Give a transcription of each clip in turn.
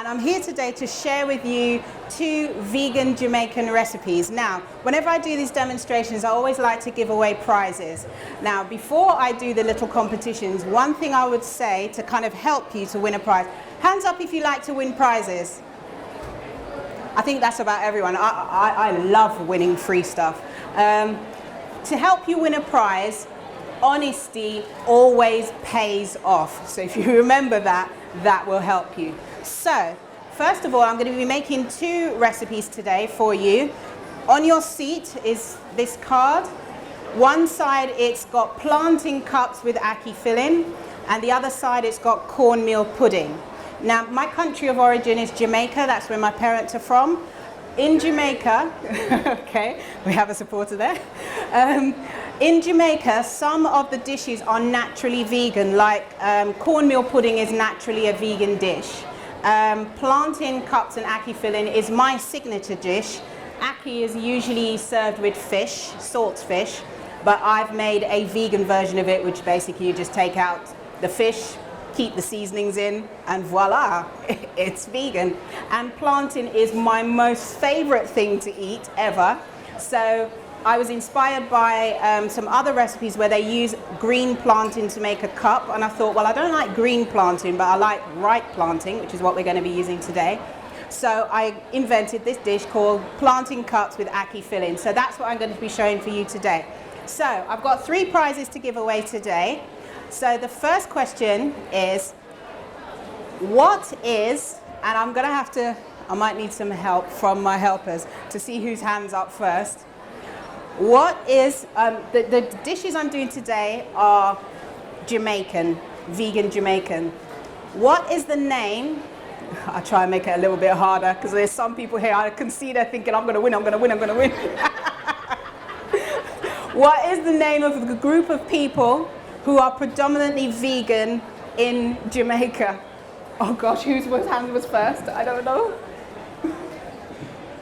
and I'm here today to share with you 2 vegan Jamaican recipes. Now, whenever I do these demonstrations, I always like to give away prizes. Now, before I do the little competitions, one thing I would say to kind of help you to win a prize, hands up if you like to win prizes. I think that's about everyone. I love winning free stuff. To help you win a prize, honesty always pays off. So if you remember that, that will help you. So, first of all, I'm going to be making 2 recipes today for you. On your seat is this card. One side it's got plantain cups with ackee filling, and the other side it's got cornmeal pudding. Now, my country of origin is Jamaica. That's where my parents are from. In Jamaica, okay, we have a supporter there. In Jamaica, some of the dishes are naturally vegan, like cornmeal pudding is naturally a vegan dish. Plantain cups and ackee filling is my signature dish. Ackee is usually served with fish, salt fish, but I've made a vegan version of it, which basically you just take out the fish, keep the seasonings in, and voila, it's vegan. And plantain is my most favorite thing to eat ever. So I was inspired by some other recipes where they use green plantain to make a cup, and I thought, well, I don't like green plantain, but I like ripe plantain, which is what we're going to be using today. So I invented this dish called plantain cups with ackee filling. So that's what I'm going to be showing for you today. So I've got 3 prizes to give away today. So the first question is, what is, and I'm going to have to, I might need some help from my helpers to see whose hand's up first. What is, the dishes I'm doing today are Jamaican, vegan Jamaican. What is the name, I'll try and make it a little bit harder because there's some people here, I can see they're thinking, I'm going to win, I'm going to win, I'm going to win. What is the name of the group of people who are predominantly vegan in Jamaica? Oh gosh, whose hand was first? I don't know.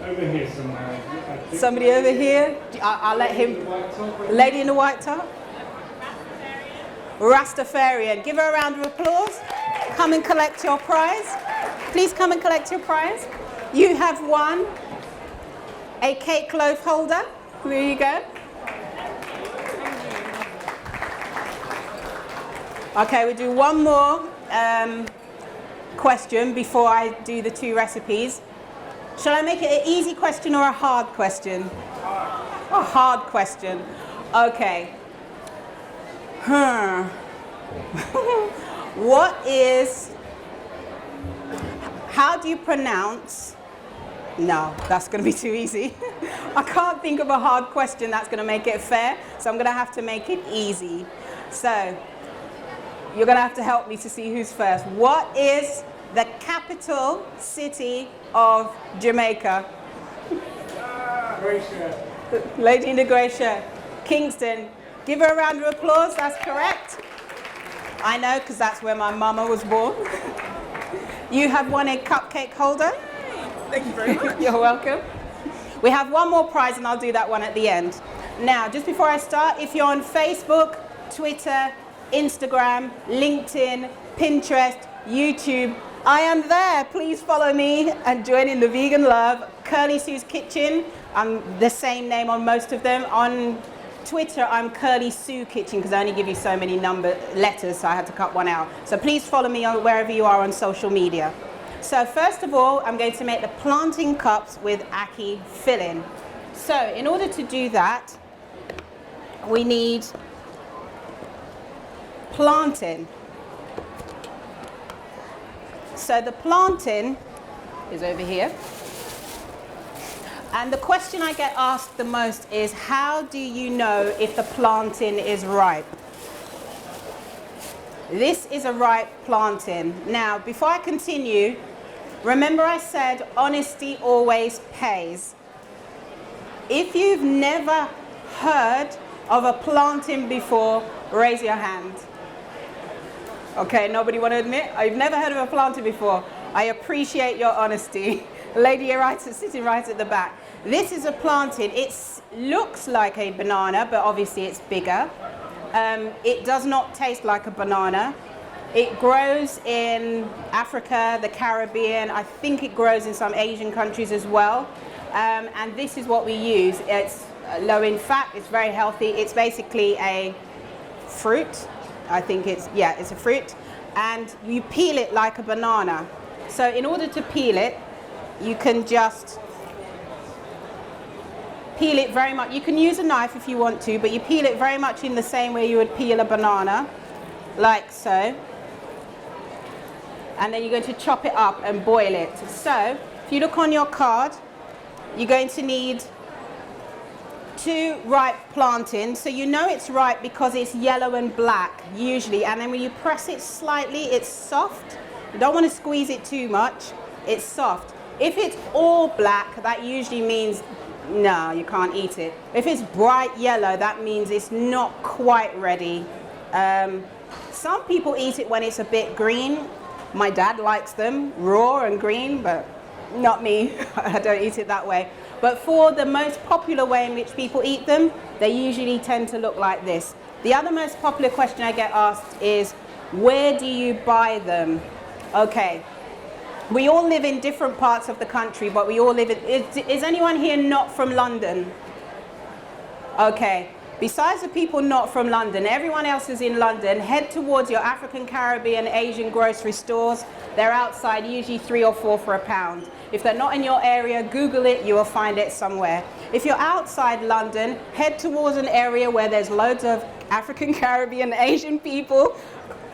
Over here somewhere. Somebody over here? I'll let him. Lady in the white top? Rastafarian. Give her a round of applause. Come and collect your prize. Please come and collect your prize. You have won a cake loaf holder. There you go. Okay, we'll do one more question before I do the 2 recipes. Shall I make it an easy question or a hard question? A hard question. Okay. What is, how do you pronounce, no, that's going to be too easy. I can't think of a hard question that's going to make it fair, so I'm going to have to make it easy. So, you're going to have to help me to see who's first. What is the capital city of Jamaica? Gracia. Lady in the grey shirt. Kingston. Give her a round of applause. That's correct. I know, because that's where my mama was born. You have won a cupcake holder. Thank you very much. You're welcome. We have one more prize, and I'll do that one at the end. Now, just before I start, if you're on Facebook, Twitter, Instagram, LinkedIn, Pinterest, YouTube, I am there. Please follow me and join in the vegan love. Kirly-Sue's Kitchen. I'm the same name on most of them. On Twitter, I'm Kirly-Sue Kitchen because I only give you so many letters, so I had to cut one out. So please follow me on wherever you are on social media. So first of all, I'm going to make the plantain cups with ackee filling. So in order to do that, we need plantain. So the plantain is over here. And the question I get asked the most is, how do you know if the plantain is ripe? This is a ripe plantain. Now, before I continue, remember I said honesty always pays. If you've never heard of a plantain before, raise your hand. Okay, nobody want to admit? I've never heard of a plantain before. I appreciate your honesty. Lady sitting right at the back. This is a plantain. It looks like a banana, but obviously it's bigger. It does not taste like a banana. It grows in Africa, the Caribbean. I think it grows in some Asian countries as well. And this is what we use. It's low in fat, it's very healthy. It's basically a fruit. I think it's a fruit. And you peel it like a banana. So in order to peel it, you can just peel it very much. You can use a knife if you want to, but you peel it very much in the same way you would peel a banana, like so. And then you're going to chop it up and boil it. So if you look on your card, you're going to need 2 ripe plantains. So you know it's ripe because it's yellow and black usually, and then when you press it slightly, it's soft. You don't want to squeeze it too much. It's soft. If it's all black, that usually means no, you can't eat it. If it's bright yellow, that means it's not quite ready. Some people eat it when it's a bit green. My dad likes them raw and green, but not me. I don't eat it that way. But for the most popular way in which people eat them, they usually tend to look like this. The other most popular question I get asked is, where do you buy them? Okay, we all live in different parts of the country, but we all live in, is anyone here not from London? Okay, besides the people not from London, everyone else is in London. Head towards your African, Caribbean, Asian grocery stores. They're outside, usually 3 or 4 for £1. If they're not in your area, Google it, you will find it somewhere. If you're outside London, head towards an area where there's loads of African, Caribbean, Asian people.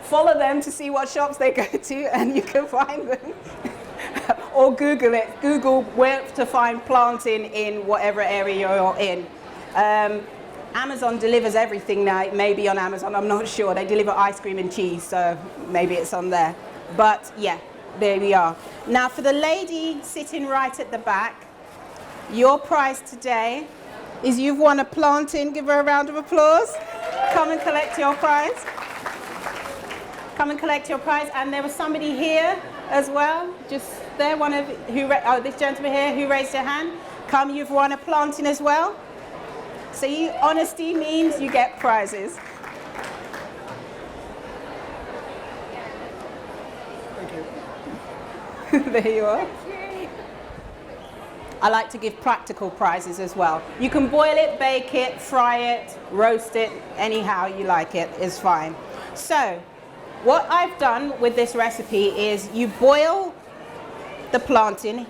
Follow them to see what shops they go to, and you can find them. Or Google it. Google where to find plantain in whatever area you're in. Amazon delivers everything now. It may be on Amazon, I'm not sure. They deliver ice cream and cheese, so maybe it's on there. But yeah, there we are. Now for the lady sitting right at the back, your prize today is you've won a plantain. Give her a round of applause. Come and collect your prize. Come and collect your prize. And there was somebody here as well, just there, one of this gentleman here who raised their hand. Come, you've won a plantain as well. So honesty means you get prizes. Thank you. There you are. I like to give practical prizes as well. You can boil it, bake it, fry it, roast it, anyhow you like it is fine. So what I've done with this recipe is you boil the plantain,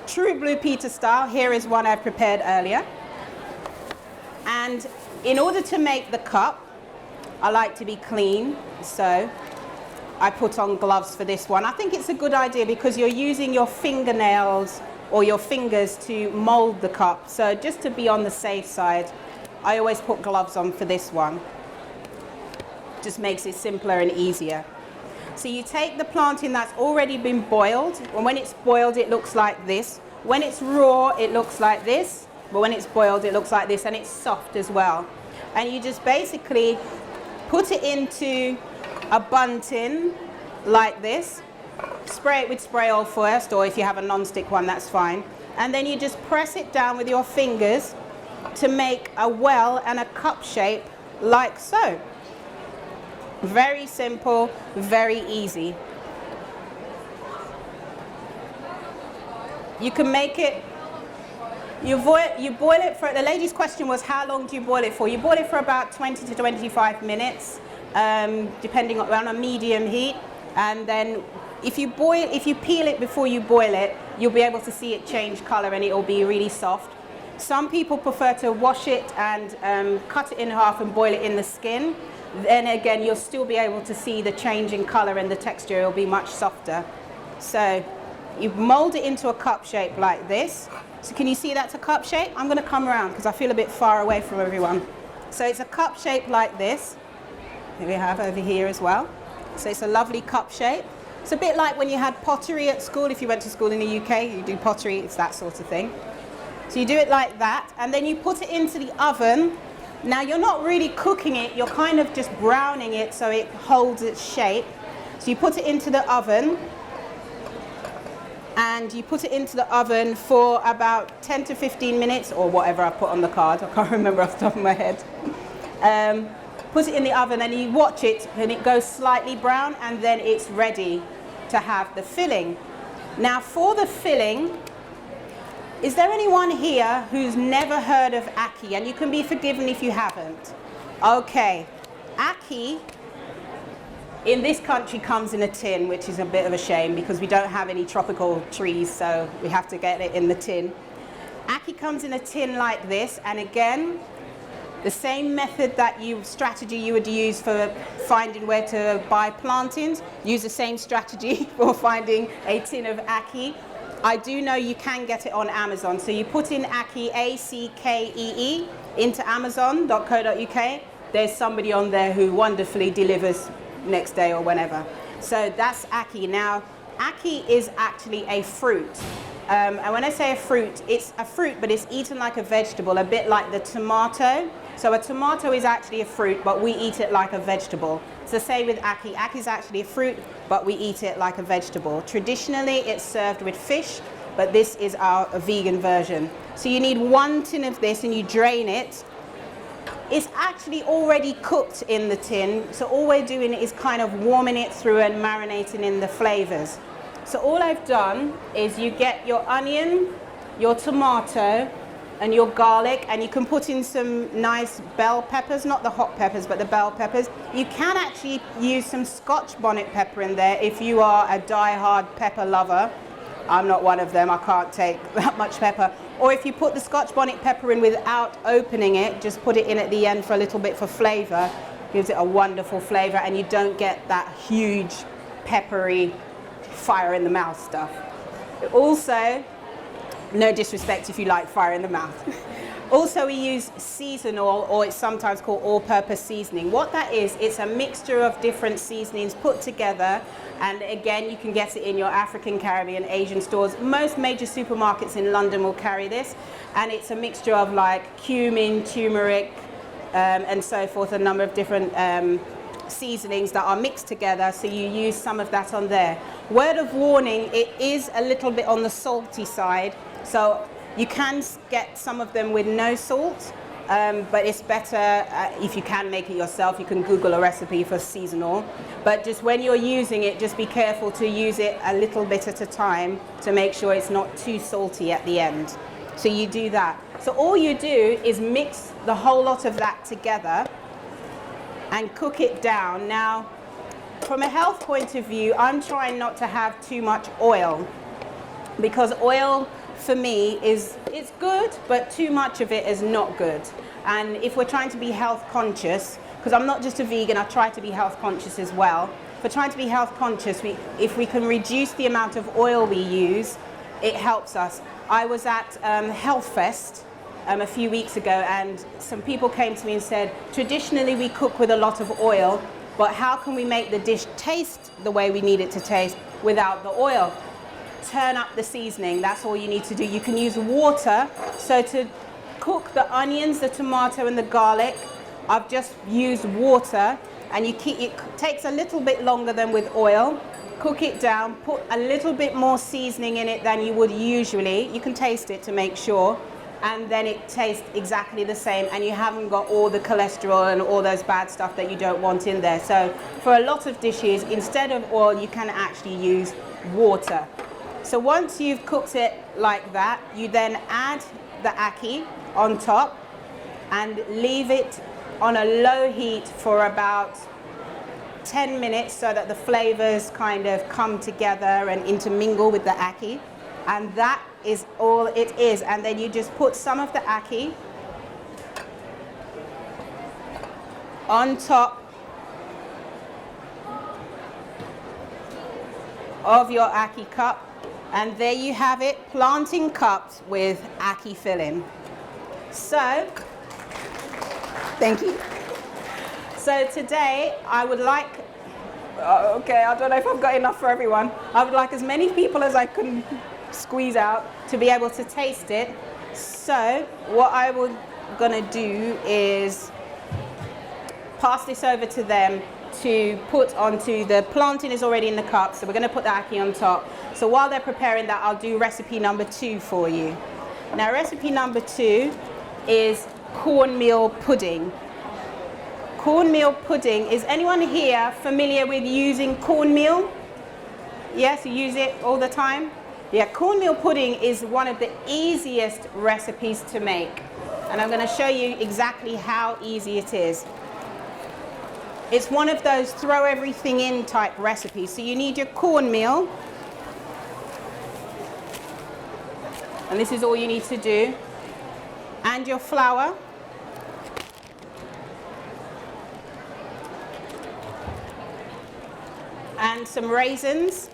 true Blue Peter style. Here is one I've prepared earlier. And in order to make the cup, I like to be clean, so I put on gloves for this one. I think it's a good idea because you're using your fingernails or your fingers to mold the cup. So just to be on the safe side, I always put gloves on for this one. Just makes it simpler and easier. So you take the plantain that's already been boiled, and when it's boiled it looks like this. When it's raw it looks like this, but when it's boiled it looks like this, and it's soft as well. And you just basically put it into a bun tin like this. Spray it with spray oil first, or if you have a non-stick one, that's fine. And then you just press it down with your fingers to make a well and a cup shape like so. Very simple, very easy. You can make it, you boil it for, the lady's question was how long do you boil it for? You boil it for about 20 to 25 minutes, depending on a medium heat. And then if you peel it before you boil it, you'll be able to see it change color and it will be really soft. Some people prefer to wash it and cut it in half and boil it in the skin. Then again, you'll still be able to see the change in color and the texture will be much softer. So you mold it into a cup shape like this. So can you see that's a cup shape? I'm going to come around because I feel a bit far away from everyone. So it's a cup shape like this. Here we have over here as well. So it's a lovely cup shape. It's a bit like when you had pottery at school. If you went to school in the UK, you do pottery, it's that sort of thing. So you do it like that, and then you put it into the oven. Now you're not really cooking it, you're kind of just browning it so it holds its shape. So you put it into the oven, and you put it into the oven for about 10 to 15 minutes, or whatever I put on the card. I can't remember off the top of my head. put it in the oven and you watch it and it goes slightly brown, and then it's ready to have the filling. Now for the filling, is there anyone here who's never heard of ackee? And you can be forgiven if you haven't. Okay, ackee in this country comes in a tin, which is a bit of a shame because we don't have any tropical trees, so we have to get it in the tin. Ackee comes in a tin like this, and again, the same method strategy you would use for finding where to buy plantains, use the same strategy for finding a tin of ackee. I do know you can get it on Amazon, so you put in ackee, A-C-K-E-E, into amazon.co.uk. There's somebody on there who wonderfully delivers next day or whenever. So that's ackee. Now, ackee is actually a fruit. And when I say a fruit, it's a fruit, but it's eaten like a vegetable, a bit like the tomato. So a tomato is actually a fruit, but we eat it like a vegetable. It's the same with ackee. Ackee is actually a fruit, but we eat it like a vegetable. Traditionally, it's served with fish, but this is our vegan version. So you need 1 tin of this, and you drain it. It's actually already cooked in the tin, so all we're doing is kind of warming it through and marinating in the flavors. So all I've done is you get your onion, your tomato, and your garlic, and you can put in some nice bell peppers, not the hot peppers, but the bell peppers. You can actually use some Scotch bonnet pepper in there if you are a die-hard pepper lover. I'm not one of them, I can't take that much pepper. Or if you put the Scotch bonnet pepper in without opening it, just put it in at the end for a little bit for flavor, gives it a wonderful flavor, and you don't get that huge peppery fire in the mouth stuff. Also, no disrespect if you like fire in the mouth. Also, we use seasonal, or it's sometimes called all-purpose seasoning. What that is, it's a mixture of different seasonings put together, and again, you can get it in your African, Caribbean, Asian stores. Most major supermarkets in London will carry this, and it's a mixture of like cumin, turmeric, and so forth, a number of different seasonings that are mixed together, so you use some of that on there. Word of warning, it is a little bit on the salty side, so you can get some of them with no salt, but it's better if you can make it yourself. You can Google a recipe for seasonal, but just when you're using it, just be careful to use it a little bit at a time to make sure it's not too salty at the end. So you do that. So all you do is mix the whole lot of that together and cook it down. Now, from a health point of view, I'm trying not to have too much oil, because oil for me it's good, but too much of it is not good. And if we're trying to be health conscious, because I'm not just a vegan, I try to be health conscious as well. If we're trying to be health conscious, if we can reduce the amount of oil we use, it helps us. I was at Vegfest a few weeks ago, and some people came to me and said, traditionally we cook with a lot of oil, but how can we make the dish taste the way we need it to taste without the oil? Turn up the seasoning, that's all you need to do. You can use water. So to cook the onions, the tomato and the garlic, I've just used water, and it takes a little bit longer than with oil. Cook it down, put a little bit more seasoning in it than you would usually. You can taste it to make sure, and then it tastes exactly the same, and you haven't got all the cholesterol and all those bad stuff that you don't want in there. So for a lot of dishes, instead of oil, you can actually use water. So once you've cooked it like that, you then add the ackee on top and leave it on a low heat for about 10 minutes so that the flavors kind of come together and intermingle with the ackee. And that is all it is. And then you just put some of the ackee on top of your ackee cup. And there you have it, plantain cups with ackee filling. So, thank you. So today I would like, okay, I don't know if I've got enough for everyone. I would like as many people as I can squeeze out to be able to taste it. So what I was gonna do is pass this over to them to put onto the plantain. Is already in the cup, so we're going to put the ackee on top. So while they're preparing that, I'll do recipe number 2 for you. Now recipe number 2 is cornmeal pudding. cornmeal pudding. Is anyone here familiar with using cornmeal? Yes, you use it all the time? Yeah, cornmeal pudding is one of the easiest recipes to make. And I'm going to show you exactly how easy it is. It's one of those throw everything in type recipes. So you need your cornmeal. And this is all you need to do. And your flour. And some raisins.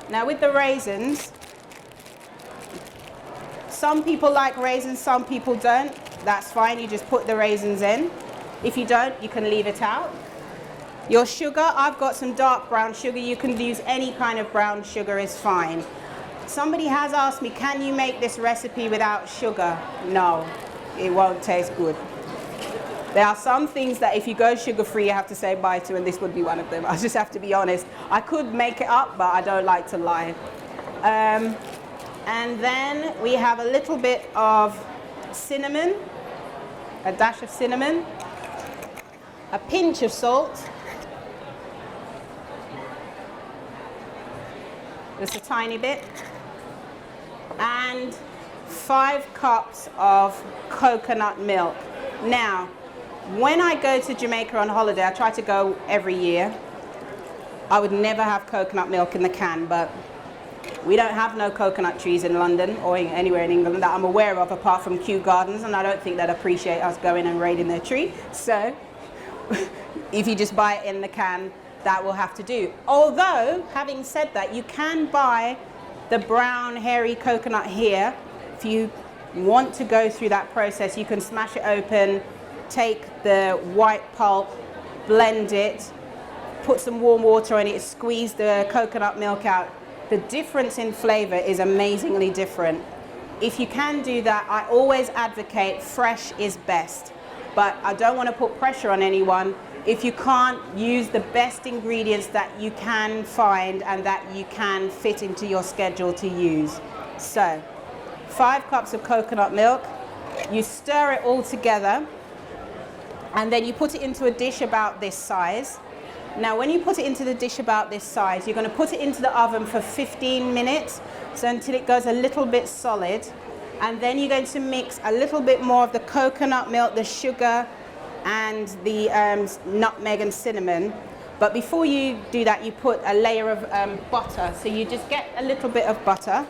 Now with the raisins, some people like raisins, some people don't. That's fine, you just put the raisins in. If you don't, you can leave it out. Your sugar, I've got some dark brown sugar. You can use any kind of brown sugar, is fine. Somebody has asked me, can you make this recipe without sugar? No, it won't taste good. There are some things that if you go sugar-free, you have to say bye to, and this would be one of them. I just have to be honest. I could make it up, but I don't like to lie. And then we have a little bit of cinnamon, a dash of cinnamon, a pinch of salt, just a tiny bit, and 5 cups of coconut milk. Now, when I go to Jamaica on holiday, I try to go every year. I would never have coconut milk in the can, but we don't have no coconut trees in London or anywhere in England that I'm aware of, apart from Kew Gardens, and I don't think they'd appreciate us going and raiding their tree. So if you just buy it in the can, that will have to do. Although, having said that, you can buy the brown hairy coconut here. If you want to go through that process, you can smash it open, take the white pulp, blend it, put some warm water in it, squeeze the coconut milk out. The difference in flavor is amazingly different. If you can do that, I always advocate fresh is best, but I don't want to put pressure on anyone. If you can't, use the best ingredients that you can find and that you can fit into your schedule to use. So 5 cups of coconut milk, you stir it all together, and then you put it into a dish about this size. Now when you put it into the dish about this size, you're going to put it into the oven for 15 minutes, so until it goes a little bit solid. And then you're going to mix a little bit more of the coconut milk, the sugar, and the nutmeg and cinnamon. But before you do that, you put a layer of butter. So you just get a little bit of butter.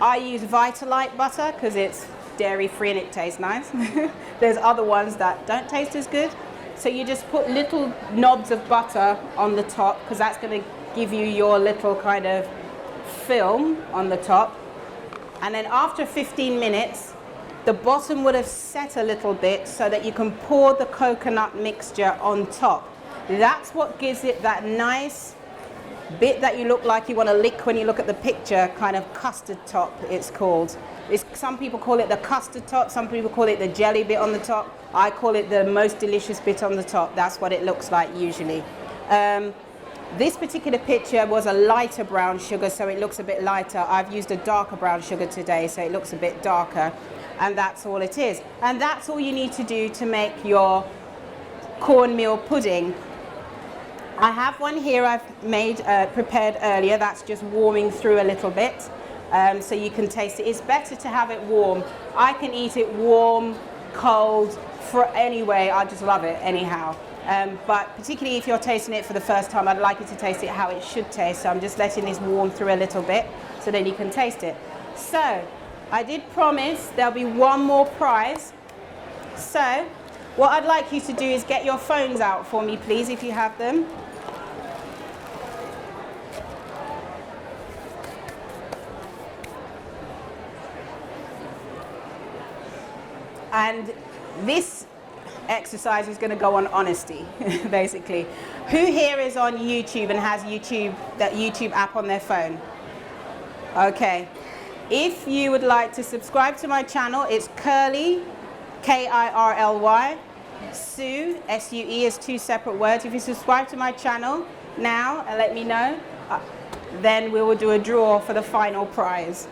I use Vitalite butter because it's dairy-free and it tastes nice. There's other ones that don't taste as good. So you just put little knobs of butter on the top, because that's going to give you your little kind of film on the top. And then after 15 minutes, the bottom would have set a little bit so that you can pour the coconut mixture on top. That's what gives it that nice bit that you look like you want to lick when you look at the picture, kind of custard top, it's called. Some people call it the custard top, some people call it the jelly bit on the top. I call it the most delicious bit on the top. That's what it looks like usually. This particular picture was a lighter brown sugar, so it looks a bit lighter. I've used a darker brown sugar today, so it looks a bit darker. And that's all it is. And that's all you need to do to make your cornmeal pudding. I have one here I've made, prepared earlier. That's just warming through a little bit, so you can taste it. It's better to have it warm. I can eat it warm, cold, anyway. I just love it anyhow. But particularly if you're tasting it for the first time, I'd like you to taste it how it should taste. So I'm just letting this warm through a little bit, so then you can taste it. So I did promise there'll be one more prize. So what I'd like you to do is get your phones out for me, please, if you have them. And this exercise is going to go on honesty, basically. Who here is on YouTube and has that YouTube app on their phone? Okay. If you would like to subscribe to my channel, it's Kirly, K-I-R-L-Y, Sue, S-U-E, is 2 separate words. If you subscribe to my channel now and let me know, then we will do a draw for the final prize.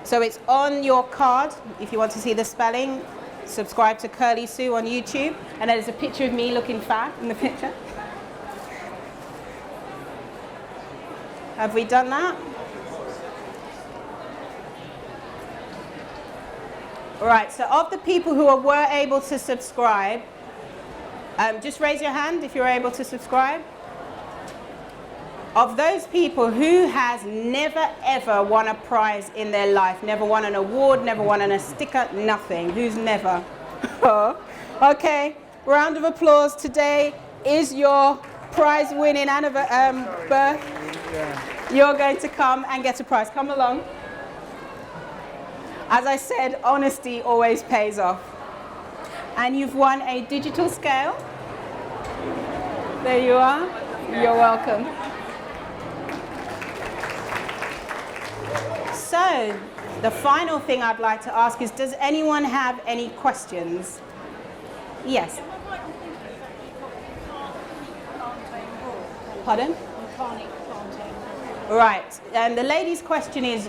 So it's on your card, if you want to see the spelling, subscribe to Kirly-Sue on YouTube. And there's a picture of me looking fat in the picture. Have we done that? All right, so of the people who were able to subscribe, just raise your hand if you're able to subscribe. Of those people, who has never ever won a prize in their life, never won an award, never won a sticker, nothing? Who's never? Okay, round of applause. Today is your prize winning birth. You're going to come and get a prize. Come along. As I said, honesty always pays off. And you've won a digital scale. There you are. You're welcome. So, the final thing I'd like to ask is, does anyone have any questions? Yes. Pardon? Right, and the lady's question is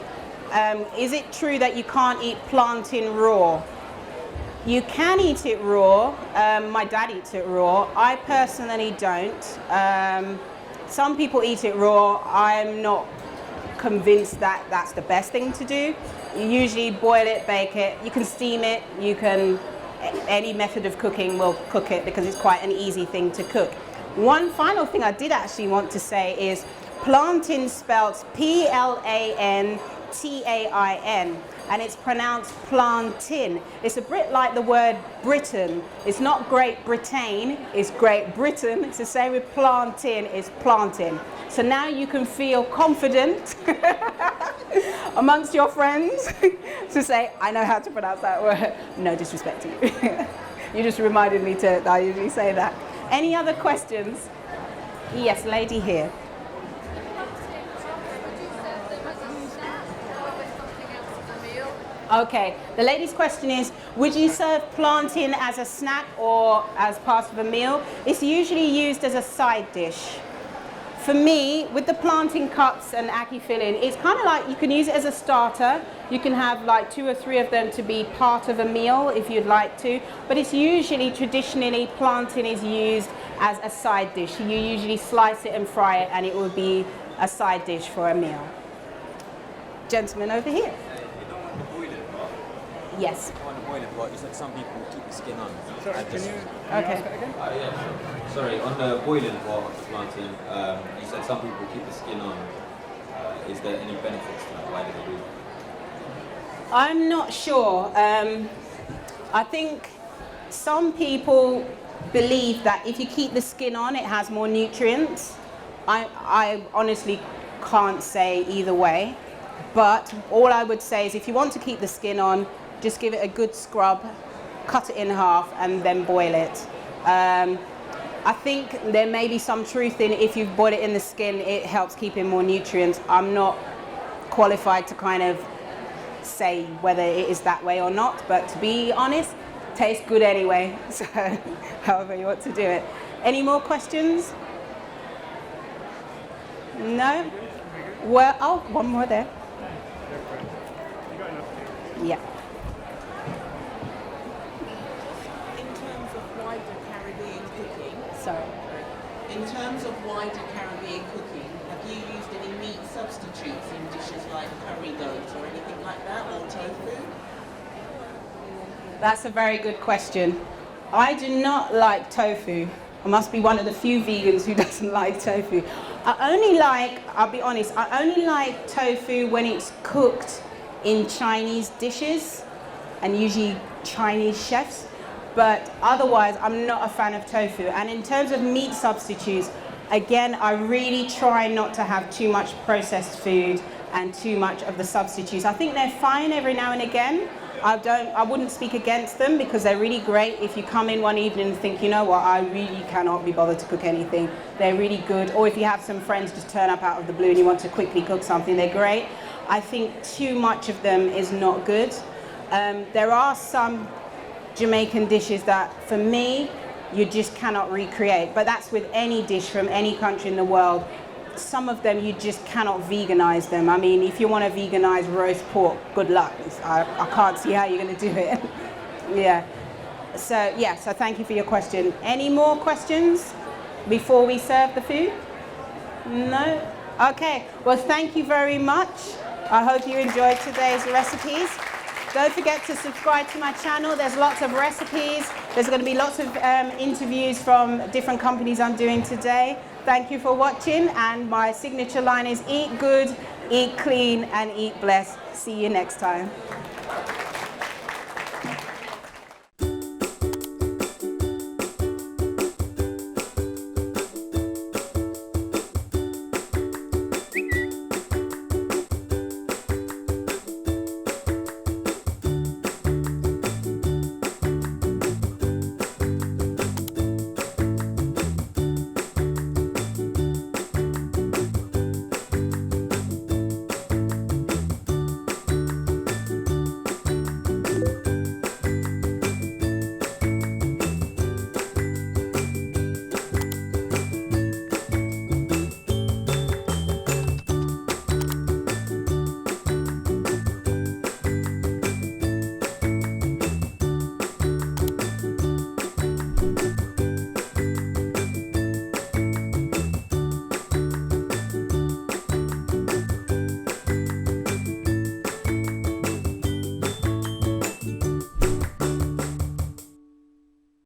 it true that you can't eat plantain raw? You can eat it raw. My dad eats it raw. I personally don't. Some people eat it raw. I'm not convinced that that's the best thing to do. You usually boil it, bake it. You can steam it. You can, any method of cooking will cook it because it's quite an easy thing to cook. One final thing I did actually want to say is plantain spelt Plantain, and it's pronounced plantain. It's a bit like the word Britain. It's not Great Britain, it's Great Britain. It's the same with plantain, it's plantain. So now you can feel confident amongst your friends to say, I know how to pronounce that word. No disrespect to you. You just reminded me to, I usually say that. Any other questions? Yes, lady here. Okay, the lady's question is, would you serve plantain as a snack or as part of a meal? It's usually used as a side dish. For me, with the plantain cups and ackee filling, it's kind of like you can use it as a starter. You can have like 2 or 3 of them to be part of a meal if you'd like to, but it's usually, traditionally, plantain is used as a side dish. You usually slice it and fry it and it will be a side dish for a meal. Gentleman over here. Yes. On the boiling pot, you said some people keep the skin on. Sorry, can you ask that again? Yeah. Sorry, on the boiling pot of the plantain, you said some people keep the skin on. Is there any benefits to that? Why do they do that? I'm not sure. I think some people believe that if you keep the skin on, it has more nutrients. I honestly can't say either way. But all I would say is if you want to keep the skin on, just give it a good scrub, cut it in half, and then boil it. I think there may be some truth in if you boil it in the skin, it helps keep in more nutrients. I'm not qualified to kind of say whether it is that way or not, but to be honest, tastes good anyway. So however you want to do it. Any more questions? No? Well, oh, one more there. Yeah. In terms of wider Caribbean cooking, Sorry. in terms of wider Caribbean cooking, have you used any meat substitutes in dishes like curry goat or anything like that, or tofu? That's a very good question. I do not like tofu. I must be one of the few vegans who doesn't like tofu. I'll be honest, I only like tofu when it's cooked in Chinese dishes, and usually Chinese chefs, but otherwise I'm not a fan of tofu. And in terms of meat substitutes, again, I really try not to have too much processed food and too much of the substitutes. I think they're fine every now and again. I wouldn't speak against them because they're really great. If you come in one evening and think, you know what, I really cannot be bothered to cook anything, they're really good. Or if you have some friends just turn up out of the blue and you want to quickly cook something, they're great. I think too much of them is not good. There are some Jamaican dishes that, for me, you just cannot recreate. But that's with any dish from any country in the world. Some of them, you just cannot veganize them. I mean, if you want to veganize roast pork, good luck. I can't see how you're going to do it. Yeah. So thank you for your question. Any more questions before we serve the food? No? Okay, well thank you very much. I hope you enjoyed today's recipes. Don't forget to subscribe to my channel. There's lots of recipes. There's going to be lots of interviews from different companies I'm doing today. Thank you for watching, and my signature line is eat good, eat clean, and eat blessed. See you next time.